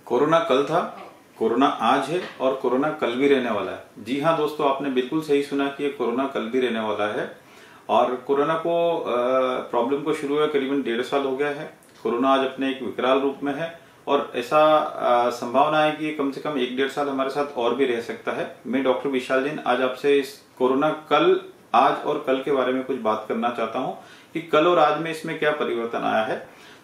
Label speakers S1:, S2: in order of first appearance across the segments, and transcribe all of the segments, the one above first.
S1: Corona कल था, corona आज है और कोरोना कल भी रहने वाला है। जी हाँ दोस्तों, आपने बिल्कुल सही सुना कि ये कोरोना कल भी रहने वाला है। और कोरोना को प्रॉब्लम को शुरू हुए करीबन 1.5 साल हो गया है। कोरोना आज अपने एक विकराल रूप में है और ऐसा संभावना है कि कम से कम 1-1.5 साल हमारे साथ और भी रह सकता है। मैं डॉक्टर विशाल जैन आज आपसे इस कोरोना कल, आज और कल के बारे में कुछ बात करना चाहता हूँ कि कल और आज में इसमें क्या परिवर्तन आया है।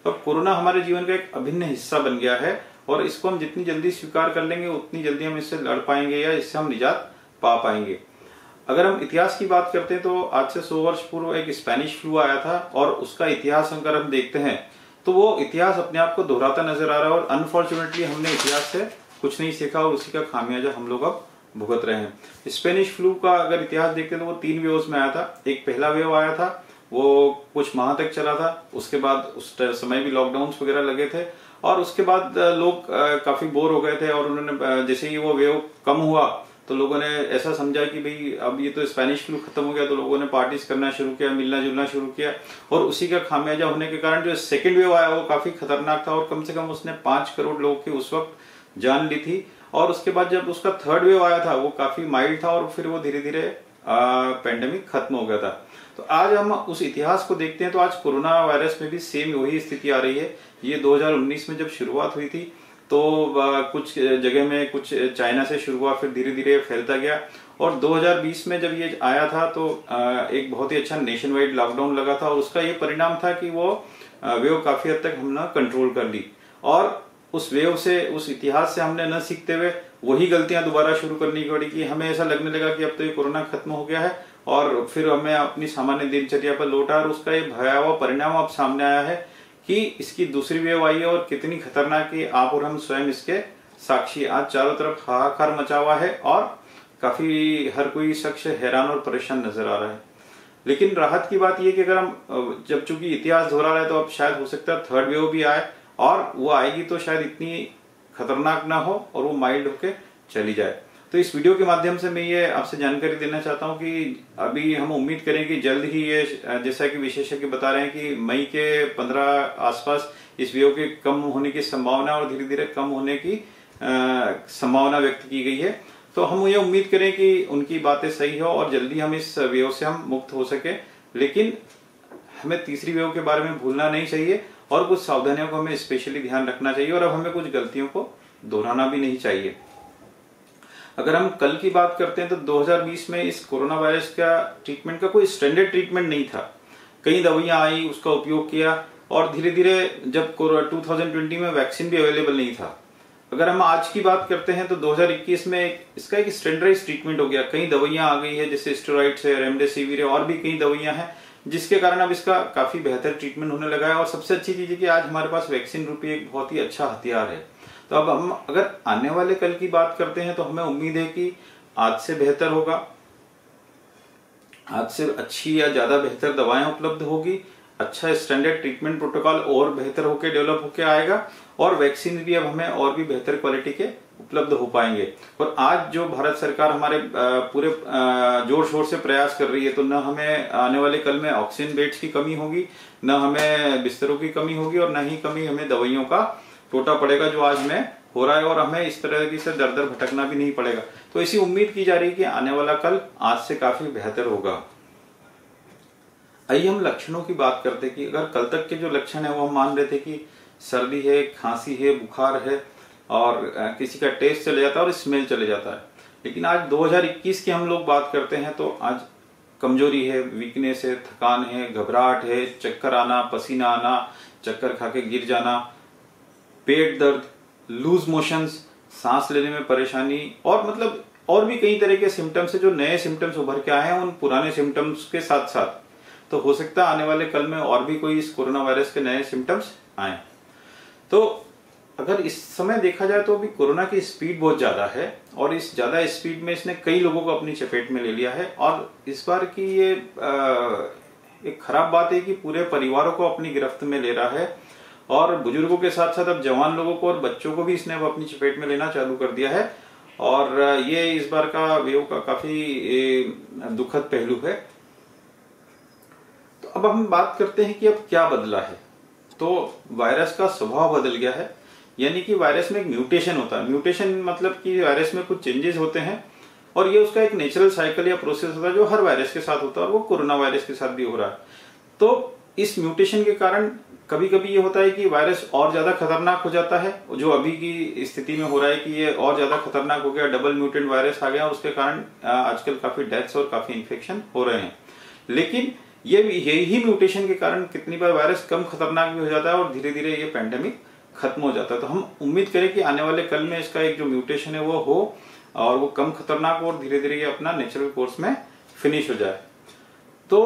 S1: तो कोरोना हमारे जीवन का एक अभिन्न हिस्सा बन गया है और इसको हम जितनी जल्दी स्वीकार कर लेंगे उतनी जल्दी हम इससे लड़ पाएंगे या इससे हम निजात पा पाएंगे। अगर हम इतिहास की बात करते हैं तो आज से 100 वर्ष पूर्व एक स्पेनिश फ्लू आया था और उसका इतिहास अगर हम देखते हैं तो वो इतिहास अपने आप को दोहराता नजर आ रहा है और अनफॉर्चुनेटली हमने इतिहास से कुछ नहीं सीखा और उसी का खामियाजा हम लोग अब भुगत रहे हैं। स्पेनिश फ्लू का अगर इतिहास देखते हैं तो वो 3 वेव्स में आया था। एक पहला वेव आया था, वो कुछ माह तक चला था। उसके बाद उस समय भी लॉकडाउन वगैरह लगे थे और उसके बाद लोग काफी बोर हो गए थे और उन्होंने जैसे ही वो वेव कम हुआ तो लोगों ने ऐसा समझा कि भाई अब ये तो स्पेनिश फ्लू खत्म हो गया, तो लोगों ने पार्टीज करना शुरू किया, मिलना जुलना शुरू किया और उसी का खामियाजा होने के कारण जो सेकेंड वेव आया वो काफी खतरनाक था और कम से कम उसने 5 करोड़ लोगों की उस वक्त जान ली थी। और उसके बाद जब उसका थर्ड वेव आया था वो काफी माइल्ड था और फिर वो धीरे धीरे पेंडेमिक खत्म हो गया था। तो आज हम उस इतिहास को देखते हैं तो आज कोरोना वायरस में भी सेम वही स्थिति आ रही है। ये 2019 में जब शुरुआत हुई थी तो कुछ जगह में, कुछ चाइना से शुरू हुआ, फिर धीरे धीरे फैलता गया और 2020 में जब ये आया था तो एक बहुत ही अच्छा नेशन वाइड लॉकडाउन लगा था और उसका ये परिणाम था कि वो वेव काफी हद तक हमने कंट्रोल कर ली और उस वेव से, उस इतिहास से हमने न सीखते हुए वही गलतियां दोबारा शुरू करनी पड़ी कि हमें ऐसा लगने लगा कि अब तो ये कोरोना खत्म हो गया है और फिर हमें अपनी सामान्य दिनचर्या पर लौटा और उसका ये भयावह परिणाम अब सामने आया है कि इसकी दूसरी वेव आई है और कितनी खतरनाक है आप और हम स्वयं इसके साक्षी। आज चारों तरफ हाहाकार मचा हुआ है और काफी हर कोई शख्स हैरान और परेशान नजर आ रहा है। लेकिन राहत की बात यह कि अगर हम जब चूंकि इतिहास दोहरा रहा है तो अब शायद हो सकता है थर्ड वेव भी आए और वो आएगी तो शायद इतनी खतरनाक ना हो और वो माइल्ड होके चली जाए। तो इस वीडियो के माध्यम से मैं ये आपसे जानकारी देना चाहता हूँ कि अभी हम उम्मीद करें कि जल्द ही ये, जैसा कि विशेषज्ञ बता रहे हैं कि मई के 15 आसपास इस वेव के कम होने की संभावना और धीरे धीरे कम होने की संभावना व्यक्त की गई है। तो हम ये उम्मीद करें कि उनकी बातें सही हो और जल्दी हम इस वेव से हम मुक्त हो सके। लेकिन हमें तीसरी वेव के बारे में भूलना नहीं चाहिए और कुछ सावधानियों को हमें स्पेशली ध्यान रखना चाहिए और अब हमें कुछ गलतियों को दोहराना भी नहीं चाहिए। अगर हम कल की बात करते हैं तो 2020 में इस कोरोना वायरस का ट्रीटमेंट का कोई स्टैंडर्ड ट्रीटमेंट नहीं था। कई दवाइयां आई, उसका उपयोग किया और धीरे धीरे जब 2020 में वैक्सीन भी अवेलेबल नहीं था। अगर हम आज की बात करते हैं तो 2021 में इसका एक स्टैंडर्डाइज ट्रीटमेंट हो गया। कई दवाइयां आ गई है जैसे स्टेरॉइड्स है, रेमडेसिविर है और भी कई दवाइयां हैं जिसके कारण अब इसका काफी बेहतर ट्रीटमेंट होने लगा है। और सबसे अच्छी चीज है कि आज हमारे पास वैक्सीन रूपी एक बहुत ही अच्छा हथियार है। तो अब हम अगर आने वाले कल की बात करते हैं तो हमें उम्मीद है कि आज से बेहतर होगा, आज से अच्छी या ज्यादा बेहतर दवाएं उपलब्ध होगी, अच्छा स्टैंडर्ड ट्रीटमेंट प्रोटोकॉल और बेहतर होकर डेवलप होकर आएगा और वैक्सीन भी अब हमें और भी बेहतर क्वालिटी के उपलब्ध हो पाएंगे। और आज जो भारत सरकार हमारे पूरे जोर शोर से प्रयास कर रही है तो न हमें आने वाले कल में ऑक्सीजन बेड्स की कमी होगी, न हमें बिस्तरों की कमी होगी और न ही कमी हमें दवाइयों का टोटा पड़ेगा जो आज में हो रहा है और हमें इस तरह की से दर दर भटकना भी नहीं पड़ेगा। तो इसी उम्मीद की जा रही है कि आने वाला कल आज से काफी बेहतर होगा। आइए हम लक्षणों की बात करते हैं कि अगर कल तक के जो लक्षण है वो हम मान रहे थे कि सर्दी है, खांसी है, बुखार है और किसी का टेस्ट चले जाता है और स्मेल चले जाता है। लेकिन आज 2021 की हम लोग बात करते हैं तो आज कमजोरी है, वीकनेस है, थकान है, घबराहट है, चक्कर आना, पसीना आना, चक्कर खा के गिर जाना, पेट दर्द, लूज मोशंस, सांस लेने में परेशानी और मतलब और भी कई तरह के सिम्टम्स है जो नए सिम्टम्स उभर के आए हैं उन पुराने सिम्टम्स के साथ साथ। तो हो सकता है आने वाले कल में और भी कोई इस कोरोना वायरस के नए सिम्टम्स आए। तो अगर इस समय देखा जाए तो अभी कोरोना की स्पीड बहुत ज्यादा है और इस ज्यादा स्पीड में इसने कई लोगों को अपनी चपेट में ले लिया है और इस बार की ये एक खराब बात है कि पूरे परिवारों को अपनी गिरफ्त में ले रहा है और बुजुर्गों के साथ साथ अब जवान लोगों को और बच्चों को भी इसने अपनी चपेट में लेना चालू कर दिया है और ये इस बार का वेव का काफी दुखद पहलू है। तो अब हम बात करते हैं कि अब क्या बदला है। तो वायरस का स्वभाव बदल गया है। यानी कि वायरस में एक म्यूटेशन होता है। म्यूटेशन मतलब कि वायरस में कुछ चेंजेस होते हैं और ये उसका एक नेचुरल साइकिल या प्रोसेस होता है जो हर वायरस के साथ होता है और वो कोरोना वायरस के साथ भी हो रहा है। तो इस म्यूटेशन के कारण कभी कभी ये होता है कि वायरस और ज्यादा खतरनाक हो जाता है, जो अभी की स्थिति में हो रहा है कि ये और ज्यादा खतरनाक हो गया, डबल म्यूटेंट वायरस आ गया, उसके कारण आजकल काफी डेथ्स और काफी इन्फेक्शन हो रहे हैं। लेकिन यही म्यूटेशन के कारण कितनी बार वायरस कम खतरनाक भी हो जाता है और धीरे धीरे ये पैंडेमिक खत्म हो जाता है। तो हम उम्मीद करें कि आने वाले कल में इसका एक जो म्यूटेशन है वो हो और वो कम खतरनाक हो और धीरे धीरे ये अपना नेचुरल कोर्स में फिनिश हो जाए। तो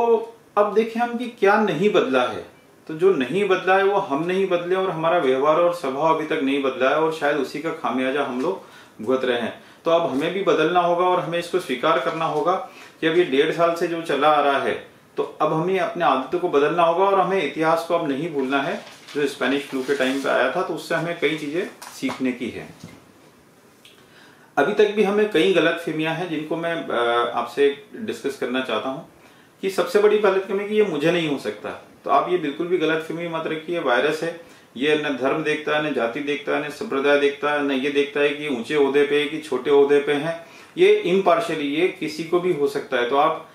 S1: अब देखें हम कि क्या नहीं बदला है। तो जो नहीं बदला है वो हम नहीं बदले और हमारा व्यवहार और स्वभाव अभी तक नहीं बदला है और शायद उसी का खामियाजा हम लोग भुगत रहे हैं। तो अब हमें भी बदलना होगा और हमें इसको स्वीकार करना होगा कि अब ये 1.5 साल से जो चला आ रहा है, तो अब हमें अपने आदतों को बदलना होगा और हमें इतिहास को अब नहीं भूलना है। जो स्पेनिश फ्लू के टाइम पे आया था तो उससे हमें कई चीजें सीखने की है। अभी तक भी हमें कई गलतफहमियां हैं जिनको मैं आपसे डिस्कस करना चाहता हूं कि सबसे बड़ी गलतफहमी कि ये मुझे नहीं हो सकता। तो आप ये बिल्कुल भी गलतफहमी मत रखिए। वायरस है, ये न धर्म देखता है, न जाति देखता है, न संप्रदाय देखता है, न ये देखता है कि ऊंचे ओहदे पे कि छोटे ओहदे पे हैं। ये इम्पार्शियली ये किसी को भी हो सकता है। तो आप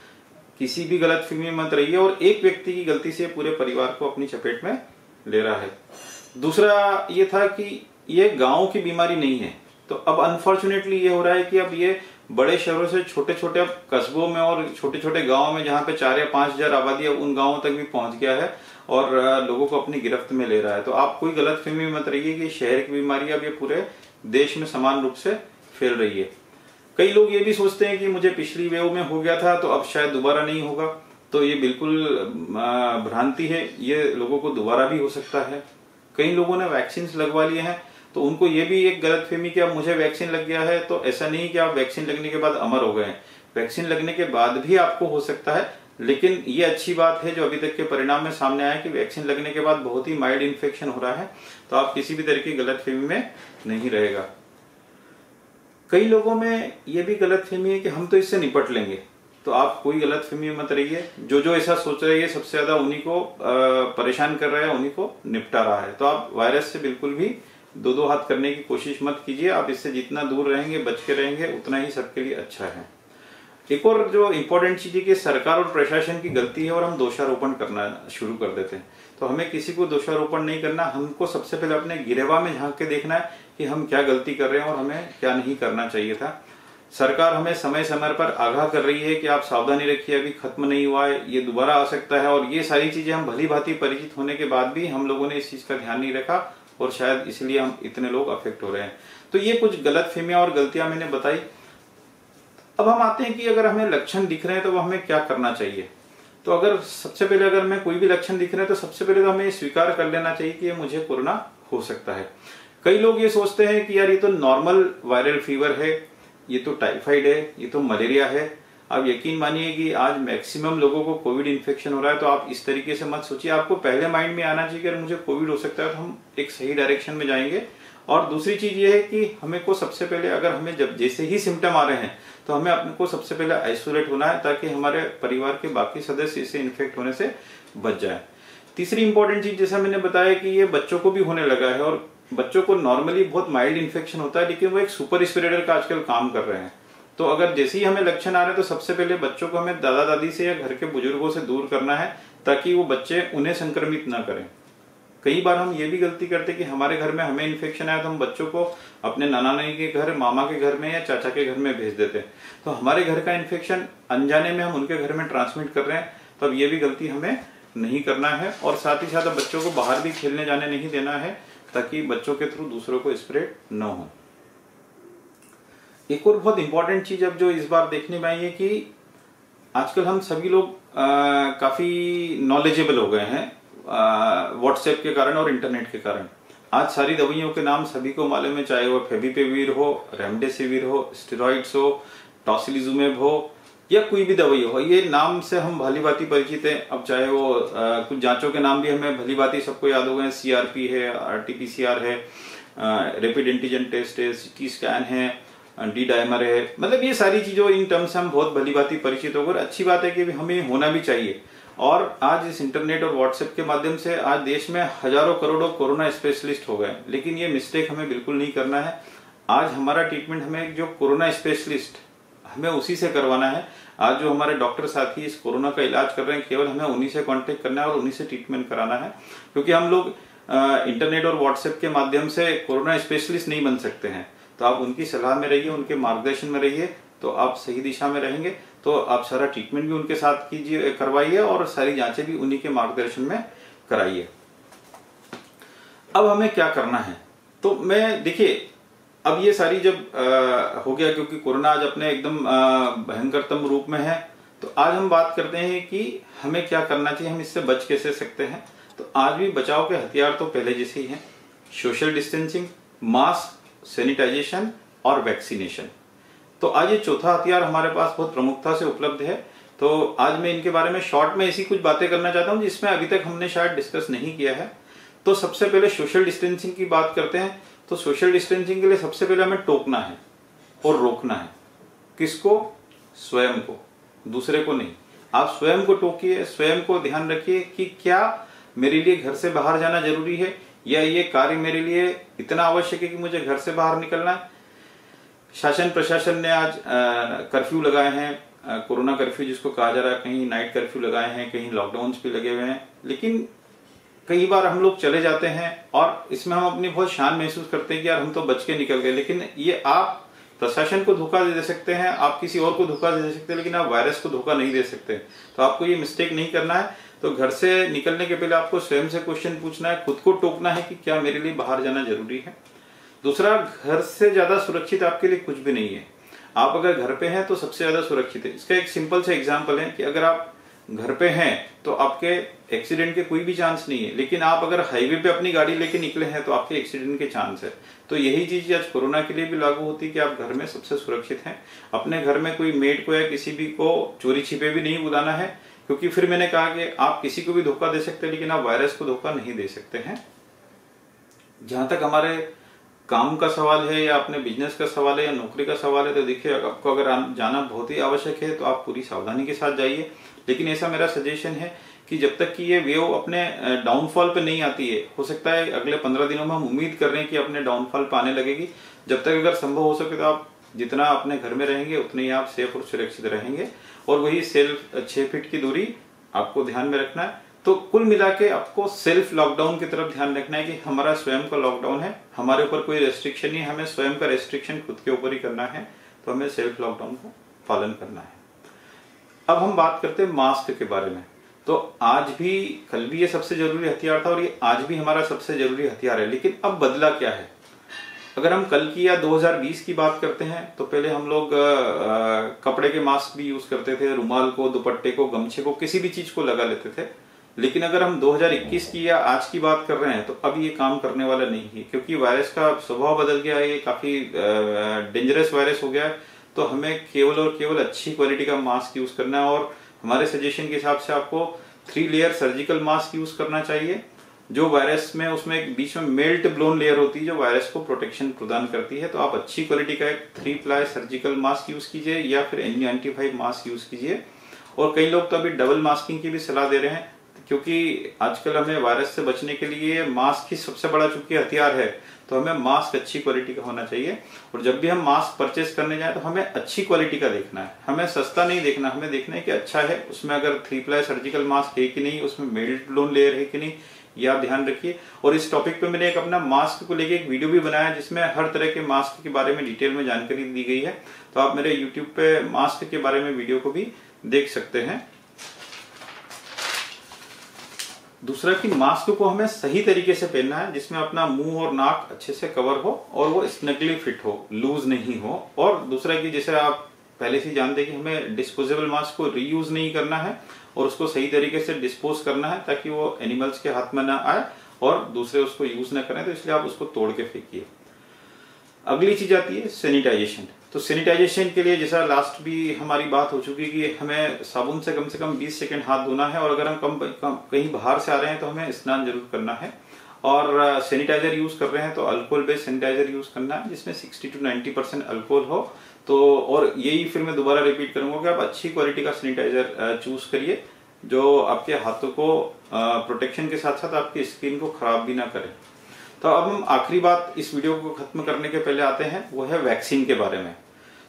S1: किसी भी गलतफहमी में मत रहिए और एक व्यक्ति की गलती से पूरे परिवार को अपनी चपेट में ले रहा है। दूसरा ये था कि ये गांव की बीमारी नहीं है। तो अब अनफॉर्चुनेटली ये हो रहा है कि अब ये बड़े शहरों से छोटे छोटे कस्बों में और छोटे छोटे गांवों में जहां पे 4 या 5 हजार आबादी है उन गांवों तक भी पहुंच गया है और लोगों को अपनी गिरफ्त में ले रहा है। तो आप कोई गलतफहमी मत रहिए कि शहर की बीमारी अब ये पूरे देश में समान रूप से फैल रही है। कई लोग ये भी सोचते हैं कि मुझे पिछली वेव में हो गया था तो अब शायद दोबारा नहीं होगा। तो ये बिल्कुल भ्रांति है, ये लोगों को दोबारा भी हो सकता है। कई लोगों ने वैक्सीन लगवा लिए हैं तो उनको ये भी एक गलतफहमी कि अब मुझे वैक्सीन लग गया है। तो ऐसा नहीं कि आप वैक्सीन लगने के बाद अमर हो गए हैं। वैक्सीन लगने के बाद भी आपको हो सकता है, लेकिन ये अच्छी बात है जो अभी तक के परिणाम में सामने आया कि वैक्सीन लगने के बाद बहुत ही माइल्ड इन्फेक्शन हो रहा है। तो आप किसी भी तरह की गलतफहमी में नहीं रहेगा। कई लोगों में ये भी गलतफहमी है कि हम तो इससे निपट लेंगे। तो आप कोई गलतफहमी मत रहिए। जो ऐसा सोच रहे हैं सबसे ज्यादा उन्हीं को परेशान कर रहा है, उन्हीं को निपटा रहा है। तो आप वायरस से बिल्कुल भी दो हाथ करने की कोशिश मत कीजिए। आप इससे जितना दूर रहेंगे, बच के रहेंगे, उतना ही सबके लिए अच्छा है। एक और जो इम्पोर्टेंट चीज है कि सरकार और प्रशासन की गलती है और हम दोषारोपण करना शुरू कर देते हैं। तो हमें किसी को दोषारोपण नहीं करना। हमको सबसे पहले अपने गिरेबा में झांक के देखना है कि हम क्या गलती कर रहे हैं और हमें क्या नहीं करना चाहिए था। सरकार हमें समय समय पर आगाह कर रही है कि आप सावधानी रखिए, अभी खत्म नहीं हुआ है, ये दोबारा आ सकता है। और ये सारी चीजें हम भली भांति परिचित होने के बाद भी हम लोगों ने इस चीज का ध्यान नहीं रखा और शायद इसलिए हम इतने लोग अफेक्ट हो रहे हैं। तो ये कुछ गलतफहमियां और गलतियां मैंने बताई। अब हम आते हैं कि अगर हमें लक्षण दिख रहे हैं तो हमें क्या करना चाहिए। तो अगर सबसे पहले अगर हमें कोई भी लक्षण दिख रहे हैं तो सबसे पहले तो हमें स्वीकार कर लेना चाहिए कि ये मुझे कोरोना हो सकता है। कई लोग ये सोचते हैं कि यार ये तो नॉर्मल वायरल फीवर है, ये तो टाइफाइड है, ये तो मलेरिया है। आप यकीन मानिए कि आज मैक्सिमम लोगों को कोविड इन्फेक्शन हो रहा है। तो आप इस तरीके से मत सोचिए। आपको पहले माइंड में आना चाहिए कि अगर मुझे कोविड हो सकता है तो हम एक सही डायरेक्शन में जाएंगे। और दूसरी चीज ये है कि हमें को सबसे पहले अगर हमें जब जैसे ही सिम्टम आ रहे हैं तो हमें अपने को सबसे पहले आइसोलेट होना है ताकि हमारे परिवार के बाकी सदस्य इससे इन्फेक्ट होने से बच जाए। तीसरी इंपॉर्टेंट चीज जैसा मैंने बताया कि ये बच्चों को भी होने लगा है और बच्चों को नॉर्मली बहुत माइल्ड इन्फेक्शन होता है, लेकिन वो एक सुपर स्प्रेडर का आजकल काम कर रहे हैं। तो अगर जैसे ही हमें लक्षण आ रहे हैं तो सबसे पहले बच्चों को हमें दादा दादी से या घर के बुजुर्गों से दूर करना है ताकि वो बच्चे उन्हें संक्रमित ना करें। कई बार हम ये भी गलती करते हैं कि हमारे घर में हमें इन्फेक्शन आया तो हम बच्चों को अपने नाना नानी के घर, मामा के घर में या चाचा के घर में भेज देते हैं। तो हमारे घर का इन्फेक्शन अनजाने में हम उनके घर में ट्रांसमिट कर रहे हैं। तो अब ये भी गलती हमें नहीं करना है। और साथ ही साथ बच्चों को बाहर भी खेलने जाने नहीं देना है ताकि बच्चों के थ्रू दूसरों को स्प्रेड न हो। एक और बहुत इंपॉर्टेंट चीज अब जो इस बार देखने में आई है कि आजकल हम सभी लोग काफी नॉलेजेबल हो गए हैं व्हाट्सएप के कारण और इंटरनेट के कारण। आज सारी दवाइयों के नाम सभी को मालूम है, चाहे वो फेविपिविर हो, रेमडेसिविर हो, स्टेरॉइड्स हो, टॉसिलिजुमेब हो या कोई भी दवाई हो, ये नाम से हम भली भांति परिचित है। अब चाहे वो कुछ जांचों के नाम भी हमें भली भांति सबको याद हो गए, CRP है, RT-PCR है, रैपिड एंटीजन टेस्ट है, CT स्कैन है, डी डायमर है। मतलब ये सारी चीजों इन टर्म्स हम बहुत भली भांति परिचित होकर अच्छी बात है कि हमें होना भी चाहिए। और आज इस इंटरनेट और व्हाट्सएप के माध्यम से आज देश में हजारों करोड़ों कोरोना स्पेशलिस्ट हो गए, लेकिन ये मिस्टेक हमें बिल्कुल नहीं करना है। आज हमारा ट्रीटमेंट हमें जो कोरोना स्पेशलिस्ट हमें उसी से करवाना है। आज जो हमारे डॉक्टर साथी इस कोरोना का इलाज कर रहे हैं, केवल हमें उन्हीं से कांटेक्ट करना है और उन्हीं से ट्रीटमेंट कराना है, क्योंकि हम लोग इंटरनेट और व्हाट्सएप के माध्यम से कोरोना स्पेशलिस्ट नहीं बन सकते हैं। तो आप उनकी सलाह में रहिए, उनके मार्गदर्शन में रहिए, तो आप सही दिशा में रहेंगे। तो आप सारा ट्रीटमेंट भी उनके साथ कीजिए, करवाइए, और सारी जांचें भी उन्हीं के मार्गदर्शन में कराइए। अब हमें क्या करना है, तो मैं देखिए, अब ये सारी जब हो गया, क्योंकि कोरोना आज अपने एकदम भयंकरतम रूप में है, तो आज हम बात करते हैं कि हमें क्या करना चाहिए, हम इससे बच कैसे सकते हैं। तो आज भी बचाव के हथियार तो पहले जैसे ही हैं, सोशल डिस्टेंसिंग, मास्क, सैनिटाइजेशन और वैक्सीनेशन। तो आज ये चौथा हथियार हमारे पास बहुत प्रमुखता से उपलब्ध है। तो आज मैं इनके बारे में शॉर्ट में ऐसी कुछ बातें करना चाहता हूं जिसमें अभी तक हमने शायद डिस्कस नहीं किया है। तो सबसे पहले सोशल डिस्टेंसिंग की बात करते हैं। तो सोशल डिस्टेंसिंग के लिए सबसे पहले हमें टोकना है और रोकना है। किसको? स्वयं को, दूसरे को नहीं। आप स्वयं को टोकिए, स्वयं को ध्यान रखिए कि क्या मेरे लिए घर से बाहर जाना जरूरी है, या ये कार्य मेरे लिए इतना आवश्यक है कि मुझे घर से बाहर निकलना है। शासन प्रशासन ने आज कर्फ्यू लगाए हैं, कोरोना कर्फ्यू जिसको कहा जा रहा है, कहीं नाइट कर्फ्यू लगाए हैं, कहीं लॉकडाउन भी लगे हुए हैं। लेकिन कई बार हम लोग चले जाते हैं और इसमें हम अपनी बहुत शान महसूस करते हैं कि यार हम तो बच के निकल गए, लेकिन ये आप प्रशासन को धोखा दे सकते हैं, आप किसी और को धोखा दे सकते हैं, लेकिन आप वायरस को धोखा नहीं दे सकते। तो आपको ये मिस्टेक नहीं करना है। तो घर से निकलने के पहले आपको स्वयं से क्वेश्चन पूछना है, खुद को टोकना है कि क्या मेरे लिए बाहर जाना जरूरी है। दूसरा, घर से ज्यादा सुरक्षित आपके लिए कुछ भी नहीं है। आप अगर घर पे हैं तो सबसे ज्यादा सुरक्षित है। इसका एक सिंपल सा एग्जांपल है कि अगर आप घर पे हैं तो आपके एक्सीडेंट के कोई भी चांस नहीं है, लेकिन आप अगर हाईवे पे अपनी गाड़ी लेके निकले हैं तो आपके एक्सीडेंट के चांस है। तो यही चीज आज कोरोना के लिए भी लागू होती है कि आप घर में सबसे सुरक्षित हैं। अपने घर में कोई मेड को या किसी भी को चोरी छिपे भी नहीं बुलाना है, क्योंकि फिर मैंने कहा कि आप किसी को भी धोखा दे सकते हैं, लेकिन आप वायरस को धोखा नहीं दे सकते हैं। जहां तक हमारे काम का सवाल है या अपने बिजनेस का सवाल है या नौकरी का सवाल है, तो देखिए, आपको अगर जाना बहुत ही आवश्यक है तो आप पूरी सावधानी के साथ जाइए। लेकिन ऐसा मेरा सजेशन है कि जब तक कि ये वेव अपने डाउनफॉल पे नहीं आती है, हो सकता है अगले 15 दिनों में हम उम्मीद कर रहे हैं कि अपने डाउनफॉल पे आने लगेगी। जब तक अगर संभव हो सके तो आप जितना अपने घर में रहेंगे उतने ही आप सेफ और सुरक्षित रहेंगे। और वही सेल्फ 6 फीट की दूरी आपको ध्यान में रखना है। तो कुल मिला के आपको सेल्फ लॉकडाउन की तरफ ध्यान रखना है कि हमारा स्वयं का लॉकडाउन है, हमारे ऊपर कोई रेस्ट्रिक्शन नहीं है, हमें स्वयं का रेस्ट्रिक्शन खुद के ऊपर ही करना है। तो हमें सेल्फ लॉकडाउन को पालन करना है। अब हम बात करते हैं मास्क के बारे में। तो आज भी, कल भी ये सबसे जरूरी हथियार था और ये आज भी हमारा सबसे जरूरी हथियार है। लेकिन अब बदला क्या है? अगर हम कल की या 2020 की बात करते हैं तो पहले हम लोग कपड़े के मास्क भी यूज करते थे, रुमाल को, दुपट्टे को, गमछे को, किसी भी चीज को लगा लेते थे। लेकिन अगर हम 2021 की या आज की बात कर रहे हैं तो अब ये काम करने वाला नहीं है, क्योंकि वायरस का स्वभाव बदल गया है, ये काफी डेंजरस वायरस हो गया है। तो हमें केवल और केवल अच्छी क्वालिटी का मास्क यूज करना है, और हमारे सजेशन के हिसाब से आपको 3 लेयर सर्जिकल मास्क यूज करना चाहिए, जो वायरस में, उसमें एक बीच में मेल्ट ब्लोन लेयर होती है जो वायरस को प्रोटेक्शन प्रदान करती है। तो आप अच्छी क्वालिटी का एक 3 प्लाई सर्जिकल मास्क यूज कीजिए या फिर N95 मास्क यूज कीजिए। और कई लोग तो अभी डबल मास्किंग की भी सलाह दे रहे हैं, क्योंकि आजकल हमें वायरस से बचने के लिए मास्क ही सबसे बड़ा चूंकि हथियार है, तो हमें मास्क अच्छी क्वालिटी का होना चाहिए। और जब भी हम मास्क परचेस करने जाए तो हमें अच्छी क्वालिटी का देखना है, हमें सस्ता नहीं देखना, हमें देखना है कि अच्छा है, उसमें अगर 3 प्लाई सर्जिकल मास्क है कि नहीं, उसमें मेल्ट ब्लोन लेयर है कि नहीं, ये आप ध्यान रखिए। और इस टॉपिक पे मैंने एक अपना मास्क को लेके एक वीडियो भी बनाया जिसमें हर तरह के मास्क के बारे में डिटेल में जानकारी दी गई है। तो आप मेरे यूट्यूब पे मास्क के बारे में वीडियो को भी देख सकते हैं। दूसरा कि मास्क को हमें सही तरीके से पहनना है, जिसमें अपना मुंह और नाक अच्छे से कवर हो और वो स्नगली फिट हो, लूज नहीं हो। और दूसरा कि जैसे आप पहले से जानते हैं कि हमें डिस्पोजेबल मास्क को रीयूज नहीं करना है और उसको सही तरीके से डिस्पोज करना है ताकि वो एनिमल्स के हाथ में ना आए और दूसरे उसको यूज ना करें, तो इसलिए आप उसको तोड़ के फेंकिए। अगली चीज आती है सैनिटाइजेशन। तो सैनिटाइजेशन के लिए जैसा लास्ट भी हमारी बात हो चुकी कि हमें साबुन से कम 20 सेकंड हाथ धोना है, और अगर हम कहीं बाहर से आ रहे हैं तो हमें स्नान जरूर करना है। और सैनिटाइजर यूज कर रहे हैं तो अल्कोहल बेस्ड सैनिटाइजर यूज करना है जिसमें 60 to 90% अल्कोहल हो। तो और यही फिर मैं दोबारा रिपीट करूंगा कि आप अच्छी क्वालिटी का सैनिटाइजर चूज करिए, जो आपके हाथों को प्रोटेक्शन के साथ साथ आपकी स्किन को खराब भी ना करे। तो अब हम आखिरी बात इस वीडियो को खत्म करने के पहले आते हैं, वो है वैक्सीन के बारे में।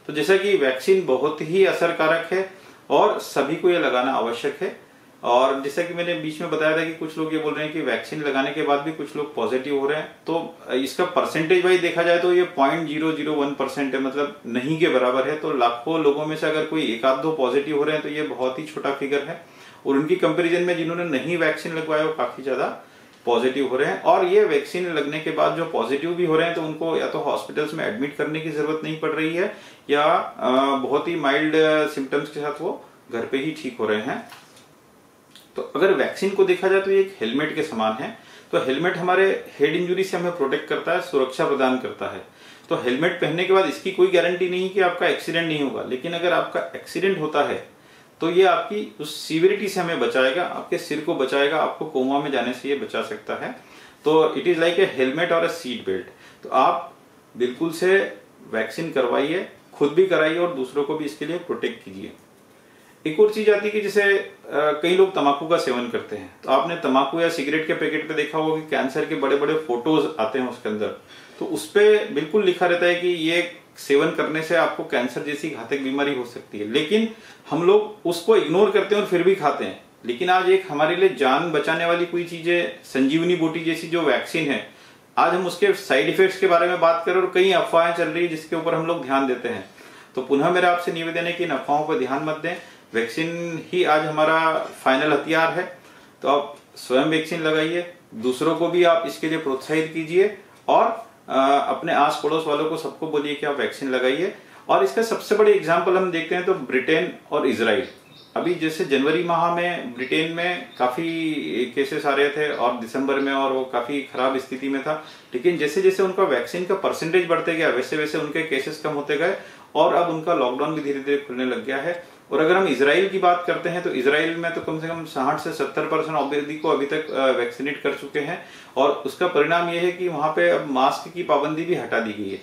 S1: तो जैसा कि वैक्सीन बहुत ही असरकारक है और सभी को ये लगाना आवश्यक है। और जैसा कि मैंने बीच में बताया था कि कुछ लोग ये बोल रहे हैं कि वैक्सीन लगाने के बाद भी कुछ लोग पॉजिटिव हो रहे हैं, तो इसका परसेंटेज वाइज देखा जाए तो ये 0.001% है, मतलब नहीं के बराबर है। तो लाखों लोगों में से अगर कोई एक आध दो पॉजिटिव हो रहे हैं तो ये बहुत ही छोटा फिगर है। और उनकी कंपेरिजन में जिन्होंने नहीं वैक्सीन लगवाया वो काफी ज्यादा पॉजिटिव हो रहे हैं। और ये वैक्सीन लगने के बाद जो पॉजिटिव भी हो रहे हैं तो उनको या तो हॉस्पिटल्स में एडमिट करने की जरूरत नहीं पड़ रही है, या बहुत ही माइल्ड सिम्टम्स के साथ वो घर पे ही ठीक हो रहे हैं। तो अगर वैक्सीन को देखा जाए तो ये एक हेलमेट के समान है। तो हेलमेट हमारे हेड इंजरी से हमें प्रोटेक्ट करता है, सुरक्षा प्रदान करता है। तो हेलमेट पहनने के बाद इसकी कोई गारंटी नहीं कि आपका एक्सीडेंट नहीं होगा, लेकिन अगर आपका एक्सीडेंट होता है तो ये आपकी उस सीवियरिटी से हमें बचाएगा, आपके सिर को बचाएगा, आपको कोमा में जाने से ये बचा सकता है। तो it is like a helmet और ए सीट बेल्ट। तो आप बिल्कुल से वैक्सीन करवाइए, खुद भी कराइए और दूसरों को भी इसके लिए प्रोटेक्ट कीजिए। एक और चीज आती है कि जैसे कई लोग तंबाकू का सेवन करते हैं, तो आपने तंबाकू या सिगरेट के पैकेट पे देखा होगा कि कैंसर के बड़े बड़े फोटोज आते हैं उसके अंदर। तो उस पे बिल्कुल लिखा रहता है कि ये सेवन करने से आपको कैंसर जैसी घातक बीमारी हो सकती है, लेकिन हम लोग उसको इग्नोर करते हैं और फिर भी खाते हैं। लेकिन आज एक हमारे लिए जान बचाने वाली कोई चीज है, संजीवनी बूटी जैसी जो वैक्सीन है, आज हम उसके साइड इफेक्ट्स के बारे में बात करें और कई अफवाहें चल रही है जिसके ऊपर हम लोग ध्यान देते हैं। तो पुनः मेरा आपसे निवेदन है कि इन अफवाहों पर ध्यान मत दें। वैक्सीन ही आज हमारा फाइनल हथियार है। तो आप स्वयं वैक्सीन लगाइए, दूसरों को भी आप इसके लिए प्रोत्साहित कीजिए और अपने आस पड़ोस वालों को सबको बोलिए कि आप वैक्सीन लगाइए। और इसका सबसे बड़े एग्जाम्पल हम देखते हैं तो ब्रिटेन और इजराइल। अभी जैसे जनवरी माह में ब्रिटेन में काफी केसेस आ रहे थे और दिसंबर में, और वो काफी खराब स्थिति में था, लेकिन जैसे जैसे उनका वैक्सीन का परसेंटेज बढ़ते गया वैसे वैसे उनके केसेस कम होते गए और अब उनका लॉकडाउन भी धीरे धीरे खुलने लग गया है। और अगर हम इजराइल की बात करते हैं तो इजराइल में तो कम से कम 60 से 70% आबादी को अभी तक वैक्सीनेट कर चुके हैं और उसका परिणाम यह है कि वहां पे अब मास्क की पाबंदी भी हटा दी गई है।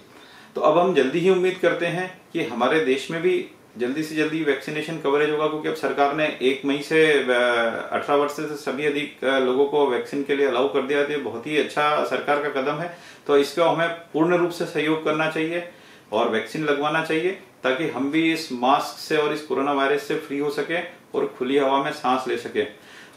S1: तो अब हम जल्दी ही उम्मीद करते हैं कि हमारे देश में भी जल्दी से जल्दी वैक्सीनेशन कवरेज होगा, क्योंकि अब सरकार ने 1 मई से 18 वर्ष से सभी अधिक लोगों को वैक्सीन के लिए अलाउ कर दिया। तो बहुत ही अच्छा सरकार का कदम है। तो इसका हमें पूर्ण रूप से सहयोग करना चाहिए और वैक्सीन लगवाना चाहिए, ताकि हम भी इस मास्क से और इस कोरोना वायरस से फ्री हो सके और खुली हवा में सांस ले सके।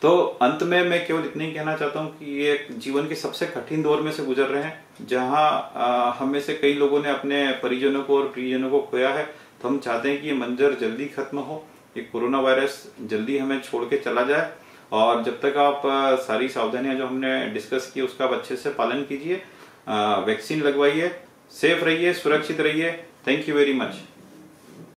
S1: तो अंत में मैं केवल इतना ही कहना चाहता हूँ कि ये जीवन के सबसे कठिन दौर में से गुजर रहे हैं, जहाँ हम में से कई लोगों ने अपने परिजनों को और प्रियजनों को खोया है। तो हम चाहते हैं कि ये मंजर जल्दी खत्म हो, ये कोरोना वायरस जल्दी हमें छोड़ के चला जाए। और जब तक आप सारी सावधानियां जो हमने डिस्कस की उसका आप अच्छे से पालन कीजिए, वैक्सीन लगवाइए, सेफ रहिए, सुरक्षित रहिए। Thank you very much.